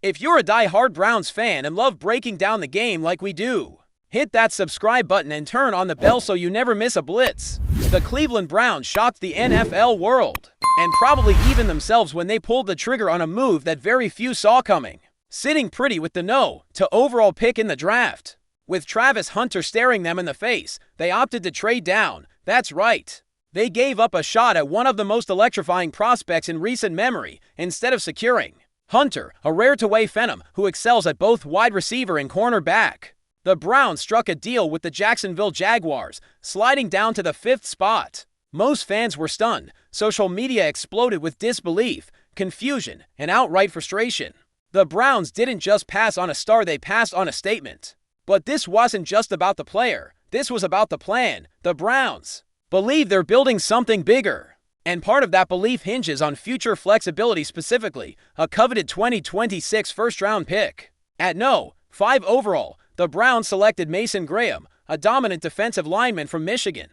If you're a die-hard Browns fan and love breaking down the game like we do, hit that subscribe button and turn on the bell so you never miss a blitz. The Cleveland Browns shocked the NFL world, and probably even themselves when they pulled the trigger on a move that very few saw coming, sitting pretty with the no-to overall pick in the draft. With Travis Hunter staring them in the face, they opted to trade down. That's right. They gave up a shot at one of the most electrifying prospects in recent memory instead of securing Hunter, a rare-to-weigh phenom who excels at both wide receiver and cornerback. The Browns struck a deal with the Jacksonville Jaguars, sliding down to the 5th spot. Most fans were stunned. Social media exploded with disbelief, confusion, and outright frustration. The Browns didn't just pass on a star, they passed on a statement. But this wasn't just about the player. This was about the plan. The Browns believe they're building something bigger. And part of that belief hinges on future flexibility, specifically a coveted 2026 first-round pick. At No. 5 overall, the Browns selected Mason Graham, a dominant defensive lineman from Michigan.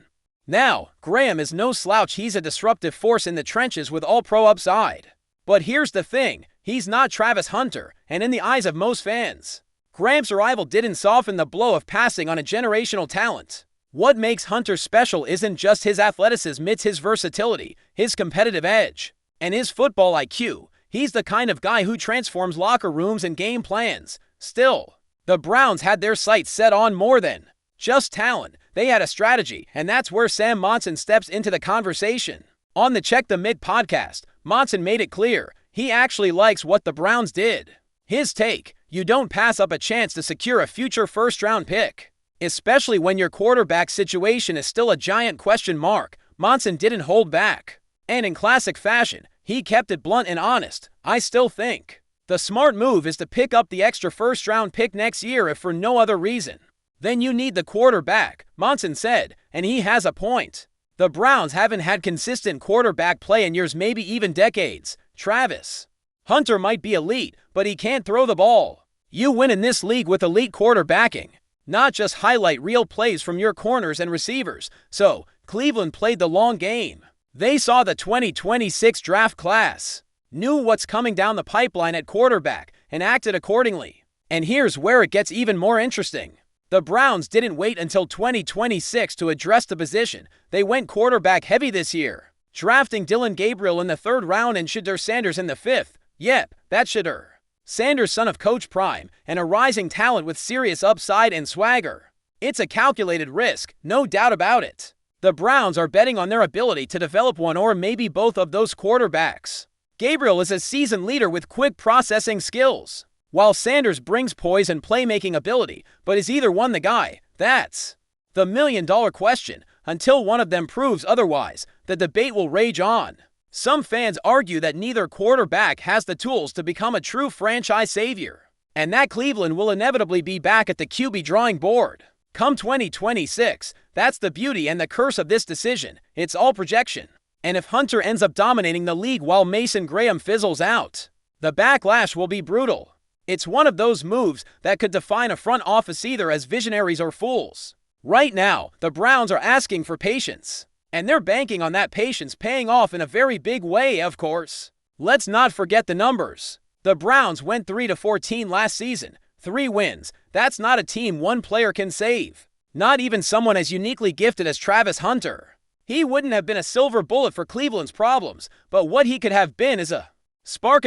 Now, Graham is no slouch. He's a disruptive force in the trenches with all-pro upside. But here's the thing, he's not Travis Hunter, and in the eyes of most fans, Graham's arrival didn't soften the blow of passing on a generational talent. What makes Hunter special isn't just his athleticism, it's his versatility, his competitive edge, and his football IQ. He's the kind of guy who transforms locker rooms and game plans. Still, the Browns had their sights set on more than just talent. They had a strategy, and that's where Sam Monson steps into the conversation. On the Check the Mid podcast, Monson made it clear he actually likes what the Browns did. His take: you don't pass up a chance to secure a future first-round pick, especially when your quarterback situation is still a giant question mark. Monson didn't hold back, and in classic fashion, he kept it blunt and honest. I still think the smart move is to pick up the extra first-round pick next year if for no other reason. Then you need the quarterback, Monson said, and he has a point. The Browns haven't had consistent quarterback play in years, maybe even decades. Travis Hunter might be elite, but he can't throw the ball. You win in this league with elite quarterbacking, not just highlight real plays from your corners and receivers. So, Cleveland played the long game. They saw the 2026 draft class, knew what's coming down the pipeline at quarterback, and acted accordingly. And here's where it gets even more interesting. The Browns didn't wait until 2026 to address the position. They went quarterback heavy this year, drafting Dylan Gabriel in the 3rd round and Shedeur Sanders in the 5th. Yep, that's Shedeur Sanders, son of Coach Prime, and a rising talent with serious upside and swagger. It's a calculated risk, no doubt about it. The Browns are betting on their ability to develop one or maybe both of those quarterbacks. Gabriel is a seasoned leader with quick processing skills, while Sanders brings poise and playmaking ability. But is either one the guy? That's the million-dollar question. Until one of them proves otherwise, the debate will rage on. Some fans argue that neither quarterback has the tools to become a true franchise savior, and that Cleveland will inevitably be back at the QB drawing board come 2026. That's the beauty and the curse of this decision. It's all projection. And if Hunter ends up dominating the league while Mason Graham fizzles out, the backlash will be brutal. It's one of those moves that could define a front office either as visionaries or fools. Right now, the Browns are asking for patience, and they're banking on that patience paying off in a very big way, of course. Let's not forget the numbers. The Browns went 3-14 last season. 3 wins. That's not a team one player can save. Not even someone as uniquely gifted as Travis Hunter. He wouldn't have been a silver bullet for Cleveland's problems, but what he could have been is a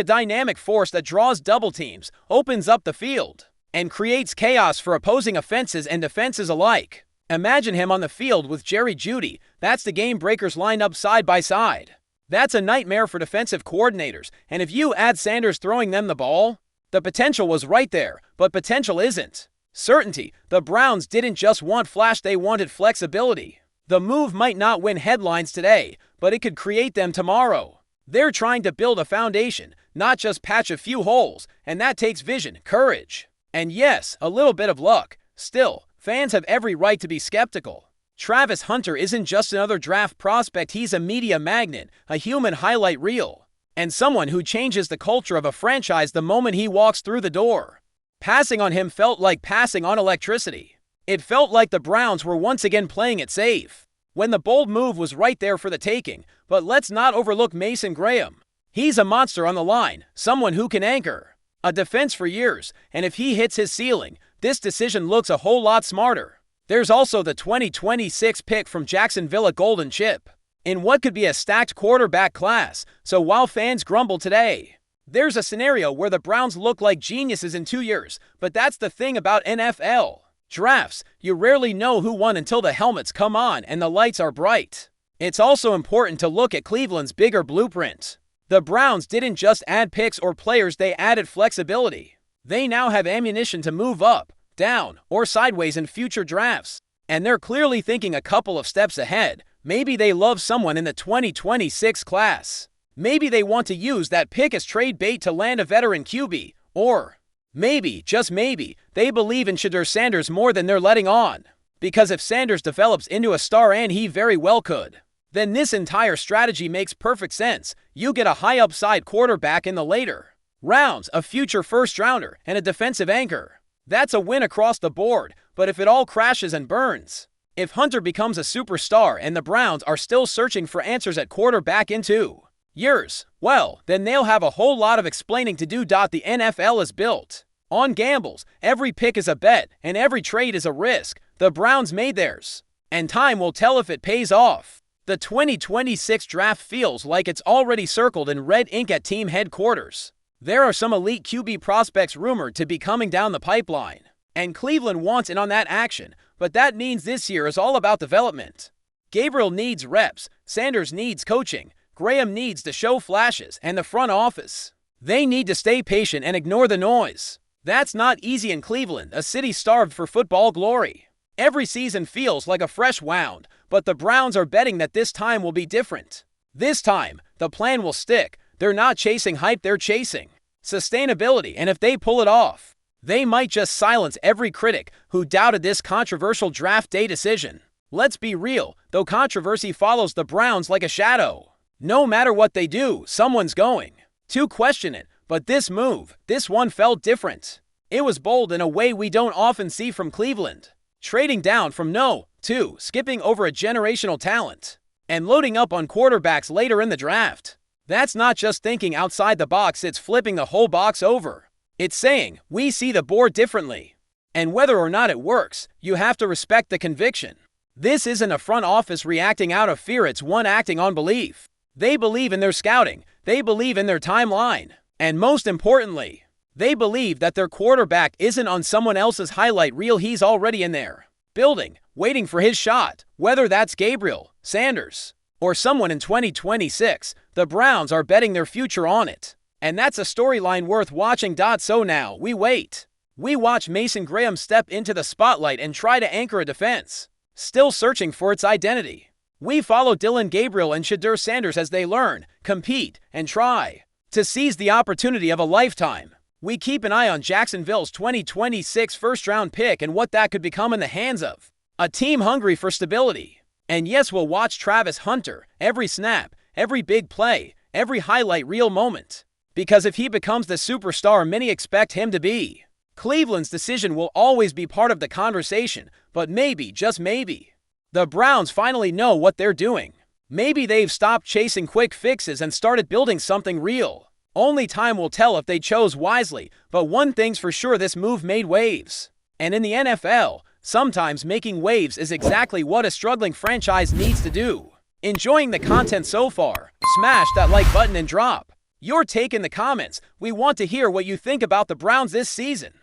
dynamic force that draws double teams, opens up the field, and creates chaos for opposing offenses and defenses alike. Imagine him on the field with Jerry Jeudy. That's the game breakers lined up side by side. That's a nightmare for defensive coordinators, and if you add Sanders throwing them the ball, the potential was right there, but potential isn't certainty. The Browns didn't just want flash, they wanted flexibility. The move might not win headlines today, but it could create them tomorrow. They're trying to build a foundation, not just patch a few holes, and that takes vision, courage, and yes, a little bit of luck. Still, fans have every right to be skeptical. Travis Hunter isn't just another draft prospect, he's a media magnet, a human highlight reel, and someone who changes the culture of a franchise the moment he walks through the door. Passing on him felt like passing on electricity. It felt like the Browns were once again playing it safe, when the bold move was right there for the taking. But let's not overlook Mason Graham. He's a monster on the line, someone who can anchor a defense for years, and if he hits his ceiling, this decision looks a whole lot smarter. There's also the 2026 pick from Jacksonville, a golden chip in what could be a stacked quarterback class, so while fans grumble today, there's a scenario where the Browns look like geniuses in 2 years, but that's the thing about NFL drafts. You rarely know who won until the helmets come on and the lights are bright. It's also important to look at Cleveland's bigger blueprint. The Browns didn't just add picks or players, they added flexibility. They now have ammunition to move up, down, or sideways in future drafts. And they're clearly thinking a couple of steps ahead. Maybe they love someone in the 2026 class. Maybe they want to use that pick as trade bait to land a veteran QB. Or maybe, just maybe, they believe in Shedeur Sanders more than they're letting on. Because if Sanders develops into a star, and he very well could, then this entire strategy makes perfect sense. You get a high upside quarterback in the later rounds, a future first rounder, and a defensive anchor. That's a win across the board. But if it all crashes and burns, if Hunter becomes a superstar and the Browns are still searching for answers at quarterback in 2 years, well, then they'll have a whole lot of explaining to do. The NFL is built on gambles. Every pick is a bet, and every trade is a risk. The Browns made theirs, and time will tell if it pays off. The 2026 draft feels like it's already circled in red ink at team headquarters. There are some elite QB prospects rumored to be coming down the pipeline, and Cleveland wants in on that action, but that means this year is all about development. Gabriel needs reps, Sanders needs coaching, Graham needs to show flashes, and the front office, they need to stay patient and ignore the noise. That's not easy in Cleveland, a city starved for football glory. Every season feels like a fresh wound, but the Browns are betting that this time will be different. This time, the plan will stick. They're not chasing hype, they're chasing sustainability, and if they pull it off, they might just silence every critic who doubted this controversial draft day decision. Let's be real, though controversy follows the Browns like a shadow. No matter what they do, someone's going to question it, but this move, this one felt different. It was bold in a way we don't often see from Cleveland. Trading down from no to skipping over a generational talent and loading up on quarterbacks later in the draft. That's not just thinking outside the box, it's flipping the whole box over. It's saying, we see the board differently. And whether or not it works, you have to respect the conviction. This isn't a front office reacting out of fear, it's one acting on belief. They believe in their scouting, they believe in their timeline, and most importantly, they believe that their quarterback isn't on someone else's highlight reel, he's already in there, building, waiting for his shot. Whether that's Gabriel, Sanders, or someone in 2026, the Browns are betting their future on it. And that's a storyline worth watching. So now, we wait. We watch Mason Graham step into the spotlight and try to anchor a defense, still searching for its identity. We follow Dillon Gabriel and Shedeur Sanders as they learn, compete, and try to seize the opportunity of a lifetime. We keep an eye on Jacksonville's 2026 first-round pick and what that could become in the hands of a team hungry for stability. And yes, we'll watch Travis Hunter, every snap, every big play, every highlight reel moment. Because if he becomes the superstar many expect him to be, Cleveland's decision will always be part of the conversation. But maybe, just maybe, the Browns finally know what they're doing. Maybe they've stopped chasing quick fixes and started building something real. Only time will tell if they chose wisely, but one thing's for sure, this move made waves. And in the NFL, sometimes making waves is exactly what a struggling franchise needs to do. Enjoying the content so far? Smash that like button and drop your take in the comments. We want to hear what you think about the Browns this season.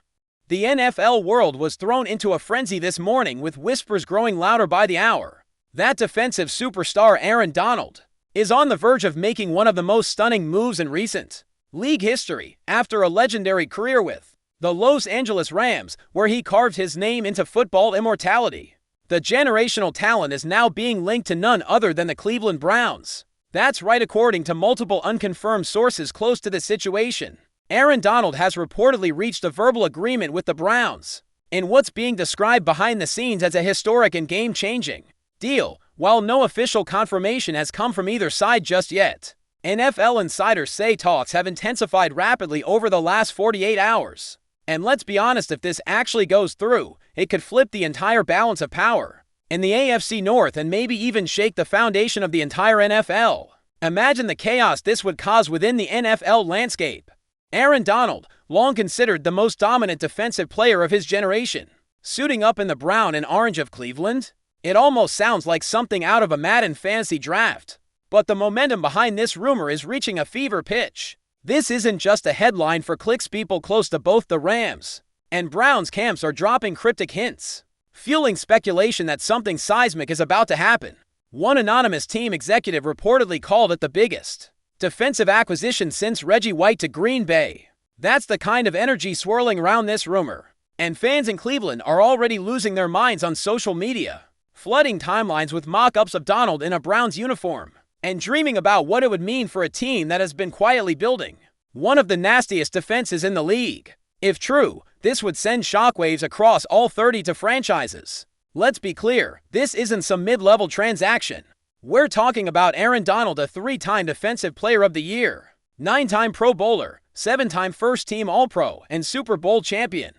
The NFL world was thrown into a frenzy this morning, with whispers growing louder by the hour that defensive superstar Aaron Donald is on the verge of making one of the most stunning moves in recent league history after a legendary career with the Los Angeles Rams, where he carved his name into football immortality. The generational talent is now being linked to none other than the Cleveland Browns. That's right, according to multiple unconfirmed sources close to the situation. Aaron Donald has reportedly reached a verbal agreement with the Browns in what's being described behind the scenes as a historic and game-changing deal, while no official confirmation has come from either side just yet. NFL insiders say talks have intensified rapidly over the last 48 hours. And let's be honest, if this actually goes through, it could flip the entire balance of power in the AFC North and maybe even shake the foundation of the entire NFL. Imagine the chaos this would cause within the NFL landscape. Aaron Donald, long considered the most dominant defensive player of his generation, suiting up in the brown and orange of Cleveland? It almost sounds like something out of a Madden fantasy draft. But the momentum behind this rumor is reaching a fever pitch. This isn't just a headline for clicks. People close to both the Rams and Browns camps are dropping cryptic hints, fueling speculation that something seismic is about to happen. One anonymous team executive reportedly called it the biggest defensive acquisition since Reggie White to Green Bay. That's the kind of energy swirling around this rumor. And fans in Cleveland are already losing their minds on social media, flooding timelines with mock-ups of Donald in a Browns uniform, and dreaming about what it would mean for a team that has been quietly building one of the nastiest defenses in the league. If true, this would send shockwaves across all 32 franchises. Let's be clear, this isn't some mid-level transaction. We're talking about Aaron Donald, a 3-time Defensive Player of the Year, 9-time Pro Bowler, 7-time First-Team All-Pro, and Super Bowl champion.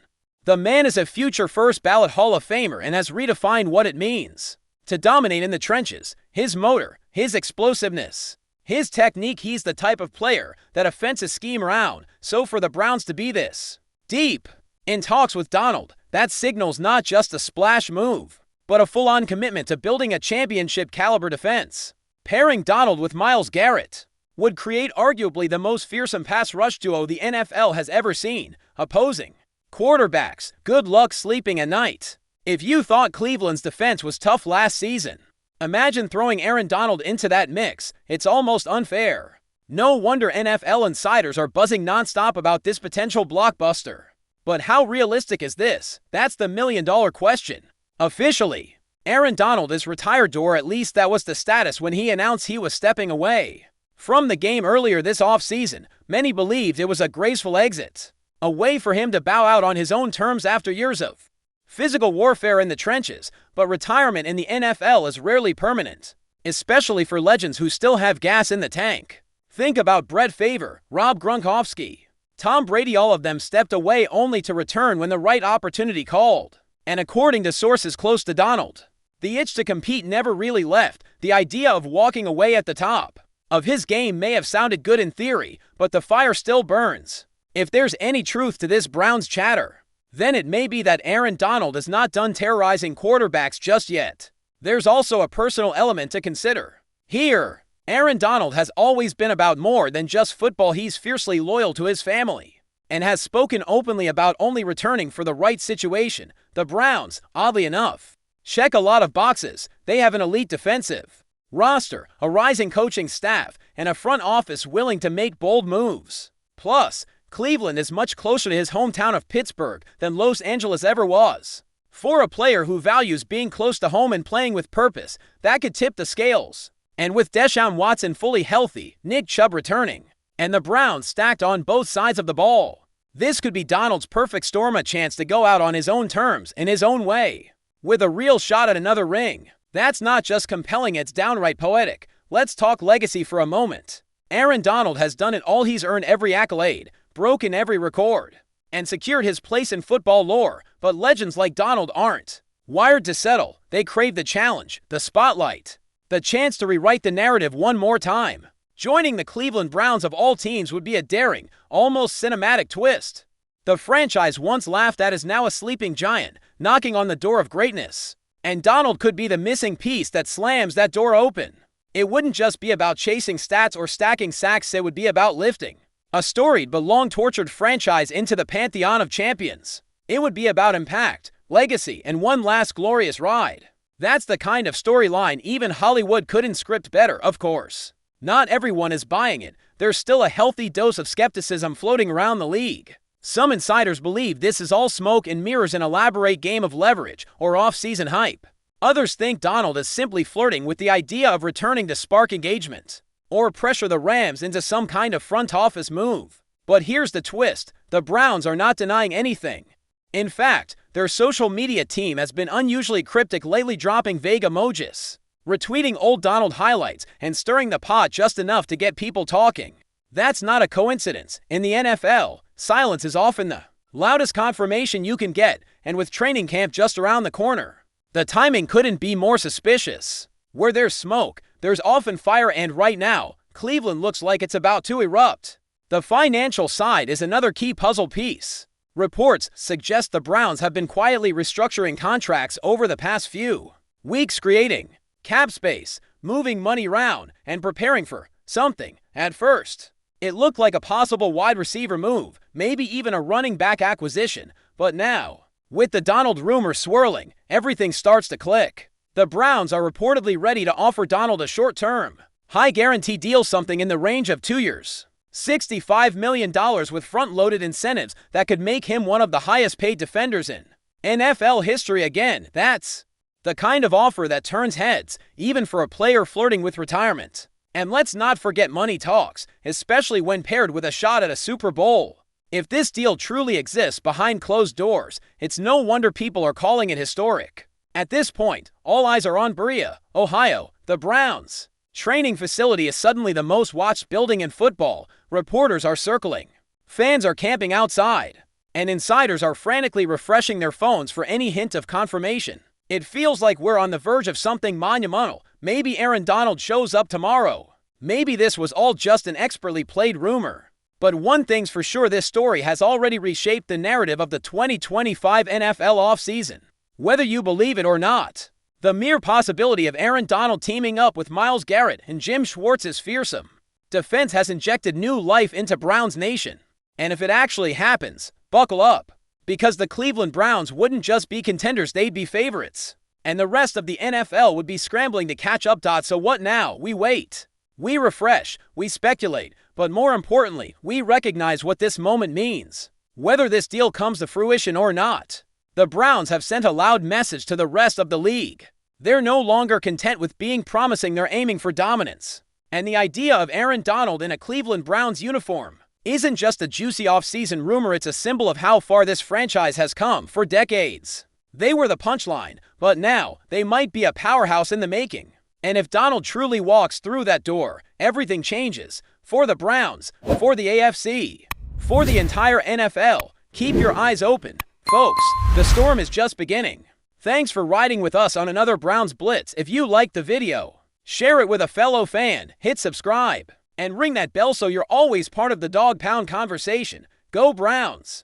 The man is a future first-ballot Hall of Famer and has redefined what it means to dominate in the trenches. His motor, his explosiveness, his technique. He's the type of player that offenses scheme around. So for the Browns to be this deep in talks with Donald, that signals not just a splash move, but a full-on commitment to building a championship-caliber defense. Pairing Donald with Myles Garrett would create arguably the most fearsome pass rush duo the NFL has ever seen. Opposing quarterbacks, good luck sleeping at night. If you thought Cleveland's defense was tough last season, imagine throwing Aaron Donald into that mix. It's almost unfair. No wonder NFL insiders are buzzing nonstop about this potential blockbuster. But how realistic is this? That's the million-dollar question. Officially, Aaron Donald is retired, or at least that was the status when he announced he was stepping away from the game earlier this offseason. Many believed it was a graceful exit, a way for him to bow out on his own terms after years of physical warfare in the trenches. But retirement in the NFL is rarely permanent, especially for legends who still have gas in the tank. Think about Brett Favre, Rob Gronkowski, Tom Brady. All of them stepped away only to return when the right opportunity called. And according to sources close to Donald, the itch to compete never really left. The idea of walking away at the top of his game may have sounded good in theory, but the fire still burns. If there's any truth to this Browns chatter, then it may be that Aaron Donald is not done terrorizing quarterbacks just yet. There's also a personal element to consider here. Aaron Donald has always been about more than just football. He's fiercely loyal to his family and has spoken openly about only returning for the right situation. The Browns, oddly enough, check a lot of boxes. They have an elite defensive roster, a rising coaching staff, and a front office willing to make bold moves. Plus, Cleveland is much closer to his hometown of Pittsburgh than Los Angeles ever was. For a player who values being close to home and playing with purpose, that could tip the scales. And with Deshaun Watson fully healthy, Nick Chubb returning, and the Browns stacked on both sides of the ball, this could be Donald's perfect storm, a chance to go out on his own terms, in his own way, with a real shot at another ring. That's not just compelling, it's downright poetic. Let's talk legacy for a moment. Aaron Donald has done it all. He's earned every accolade, broken every record, and secured his place in football lore. But legends like Donald aren't wired to settle. They crave the challenge, the spotlight, the chance to rewrite the narrative one more time. Joining the Cleveland Browns of all teams would be a daring, almost cinematic twist. The franchise once laughed at is now a sleeping giant, knocking on the door of greatness. And Donald could be the missing piece that slams that door open. It wouldn't just be about chasing stats or stacking sacks. It would be about lifting a storied but long-tortured franchise into the pantheon of champions. It would be about impact, legacy, and one last glorious ride. That's the kind of storyline even Hollywood couldn't script better. Of course, not everyone is buying it. There's still a healthy dose of skepticism floating around the league. Some insiders believe this is all smoke and mirrors, an elaborate game of leverage or off-season hype. Others think Donald is simply flirting with the idea of returning to spark engagement or pressure the Rams into some kind of front office move. But here's the twist. The Browns are not denying anything. In fact, their social media team has been unusually cryptic lately, dropping vague emojis, retweeting old Donald highlights, and stirring the pot just enough to get people talking. That's not a coincidence. In the NFL, silence is often the loudest confirmation you can get, and with training camp just around the corner, the timing couldn't be more suspicious. Where there's smoke, there's often fire, and right now, Cleveland looks like it's about to erupt. The financial side is another key puzzle piece. Reports suggest the Browns have been quietly restructuring contracts over the past few weeks, creating cap space, moving money around, and preparing for something. At first, it looked like a possible wide receiver move, maybe even a running back acquisition, but now, with the Donald rumor swirling, everything starts to click. The Browns are reportedly ready to offer Donald a short-term, high-guarantee deal, something in the range of 2 years. $65 million with front-loaded incentives that could make him one of the highest-paid defenders in NFL history. Again, that's the kind of offer that turns heads, even for a player flirting with retirement. And let's not forget money talks, especially when paired with a shot at a Super Bowl. If this deal truly exists behind closed doors, it's no wonder people are calling it historic. At this point, all eyes are on Berea, Ohio. The Browns' training facility is suddenly the most watched building in football. Reporters are circling, fans are camping outside, and insiders are frantically refreshing their phones for any hint of confirmation. It feels like we're on the verge of something monumental. Maybe Aaron Donald shows up tomorrow. Maybe this was all just an expertly played rumor. But one thing's for sure, this story has already reshaped the narrative of the 2025 NFL offseason. Whether you believe it or not, the mere possibility of Aaron Donald teaming up with Myles Garrett and Jim Schwartz's fearsome defense has injected new life into Browns Nation. And if it actually happens, buckle up, because the Cleveland Browns wouldn't just be contenders, they'd be favorites. And the rest of the NFL would be scrambling to catch up. So what now? We wait. We refresh. We speculate. But more importantly, we recognize what this moment means. Whether this deal comes to fruition or not, the Browns have sent a loud message to the rest of the league. They're no longer content with being promising, they're aiming for dominance. And the idea of Aaron Donald in a Cleveland Browns uniform isn't just a juicy off-season rumor, it's a symbol of how far this franchise has come. For decades, they were the punchline, but now they might be a powerhouse in the making. And if Donald truly walks through that door, everything changes. For the Browns, for the AFC, for the entire NFL. Keep your eyes open, folks. The storm is just beginning. Thanks for riding with us on another Browns Blitz. If you liked the video, share it with a fellow fan, hit subscribe, and ring that bell so you're always part of the Dawg Pound conversation. Go Browns!